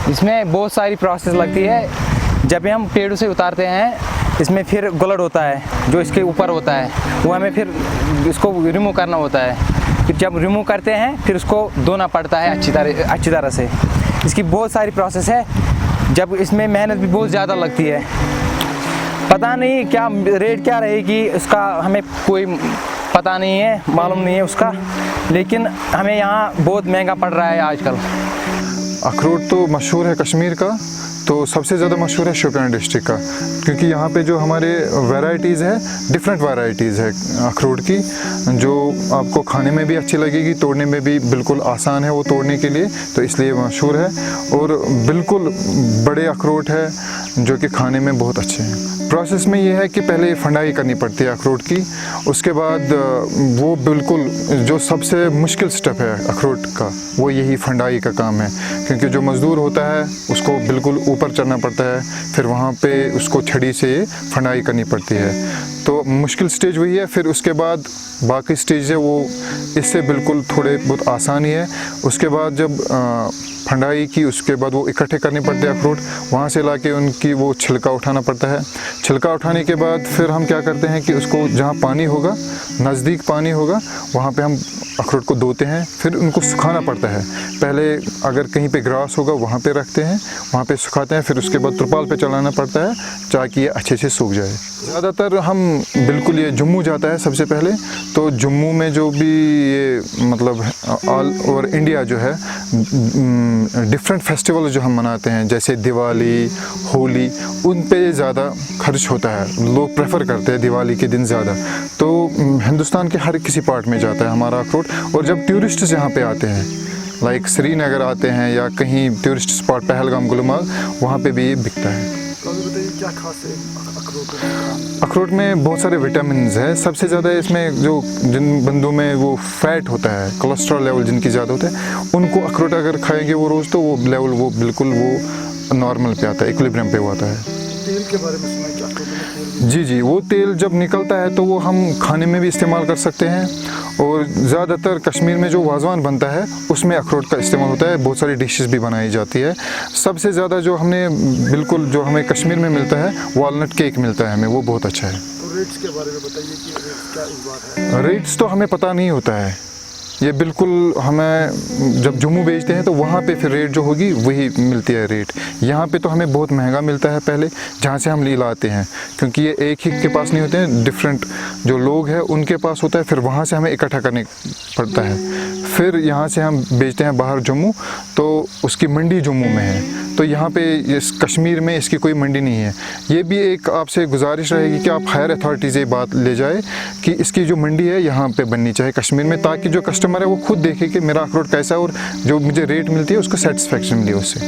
इसमें बहुत सारी प्रोसेस लगती है। जब हम पेड़ों से उतारते हैं, इसमें फिर गुलड़ होता है जो इसके ऊपर होता है, वो हमें फिर इसको रिमूव करना होता है। फिर जब रिमूव करते हैं फिर उसको धोना पड़ता है अच्छी तरह से। इसकी बहुत सारी प्रोसेस है। जब इसमें मेहनत भी बहुत ज़्यादा लगती है। पता नहीं क्या रेट क्या रहेगी उसका, हमें कोई पता नहीं है, मालूम नहीं है उसका, लेकिन हमें यहाँ बहुत महंगा पड़ रहा है आजकल। अखरोट तो मशहूर है कश्मीर का, तो सबसे ज़्यादा मशहूर है शोपियान डिस्ट्रिक्ट का, क्योंकि यहाँ पे जो हमारे वैरायटीज़ है, डिफरेंट वैरायटीज़ है अखरोट की, जो आपको खाने में भी अच्छी लगेगी, तोड़ने में भी बिल्कुल आसान है वो तोड़ने के लिए, तो इसलिए मशहूर है। और बिल्कुल बड़े अखरोट है जो कि खाने में बहुत अच्छे हैं। प्रोसेस में ये है कि पहले फंडाई करनी पड़ती है अखरोट की, उसके बाद वो बिल्कुल जो सबसे मुश्किल स्टेप है अखरोट का, वो यही फंडाई का काम है, क्योंकि जो मज़दूर होता है उसको बिल्कुल ऊपर चढ़ना पड़ता है, फिर वहाँ पे उसको छड़ी से फंडाई करनी पड़ती है। तो मुश्किल स्टेज वही है। फिर उसके बाद बाकी स्टेज है वो इससे बिल्कुल थोड़े बहुत आसानी है। उसके बाद जब फंडाई की, उसके बाद वो इकट्ठे करने पड़ते हैं अखरोट, वहाँ से लाके उनकी वो छिलका उठाना पड़ता है। छिलका उठाने के बाद फिर हम क्या करते हैं कि उसको जहाँ पानी होगा, नज़दीक पानी होगा, वहाँ पे हम अखरोट को धोते हैं, फिर उनको सुखाना पड़ता है। पहले अगर कहीं पे ग्रास होगा वहाँ पे रखते हैं, वहाँ पे सुखाते हैं, फिर उसके बाद त्रिपाल पे चलाना पड़ता है ताकि ये अच्छे से सूख जाए। ज़्यादातर हम बिल्कुल ये जम्मू जाता है सबसे पहले, तो जम्मू में जो भी ये मतलब ऑल ओवर इंडिया जो है डिफरेंट फेस्टिवल जो हम मनाते हैं, जैसे दिवाली, होली, उन पे ज़्यादा खर्च होता है। लोग प्रेफर करते हैं दिवाली के दिन ज़्यादा, तो हिंदुस्तान के हर किसी पार्ट में जाता है हमारा अखरोट। और जब टूरिस्ट्स यहाँ पे आते हैं, लाइक श्रीनगर आते हैं या कहीं टूरिस्ट स्पॉट पहलगाम, गुलमर्ग, वहाँ पे भी ये बिकता है। क्या खास है अखरोट? अखरोट में बहुत सारे विटामिन्स हैं। सबसे ज़्यादा इसमें जो जिन बंदों में वो फैट होता है, कोलेस्ट्रॉल लेवल जिनकी ज़्यादा होता है, उनको अखरोट अगर खाएंगे वो रोज़, तो वो लेवल वो बिल्कुल वो नॉर्मल पे आता है, इक्विलिब्रियम पे आता है। तेल के बारे में सुना है क्या? जी, वो तेल जब निकलता है तो वो हम खाने में भी इस्तेमाल कर सकते हैं। और ज़्यादातर कश्मीर में जो वाजवान बनता है उसमें अखरोट का इस्तेमाल होता है, बहुत सारी डिशेस भी बनाई जाती है। सबसे ज़्यादा जो हमने बिल्कुल जो हमें कश्मीर में मिलता है, वॉलनट केक मिलता है हमें, वो बहुत अच्छा है। तो रेट्स के बारे में बताइए कि रेट्स क्या इस बार है? रेट्स तो हमें पता नहीं होता है, ये बिल्कुल हमें जब जम्मू भेजते हैं तो वहाँ पे फिर रेट जो होगी वही मिलती है रेट। यहाँ पे तो हमें बहुत महंगा मिलता है पहले, जहाँ से हम ले लाते हैं, क्योंकि ये एक ही के पास नहीं होते हैं, डिफरेंट जो लोग हैं उनके पास होता है, फिर वहाँ से हमें इकट्ठा करने पड़ता है। फिर यहाँ से हम भेजते हैं बाहर जम्मू, तो उसकी मंडी जम्मू में है। तो यहाँ पे इस कश्मीर में इसकी कोई मंडी नहीं है। ये भी एक आपसे गुजारिश रहेगी कि आप हायर अथॉरिटी से बात ले जाए कि इसकी जो मंडी है यहाँ पे बननी चाहिए कश्मीर में, ताकि जो कस्टमर है वो खुद देखे कि मेरा अखरोट कैसा है और जो मुझे रेट मिलती है उसको सेटिस्फेक्शन मिले उससे।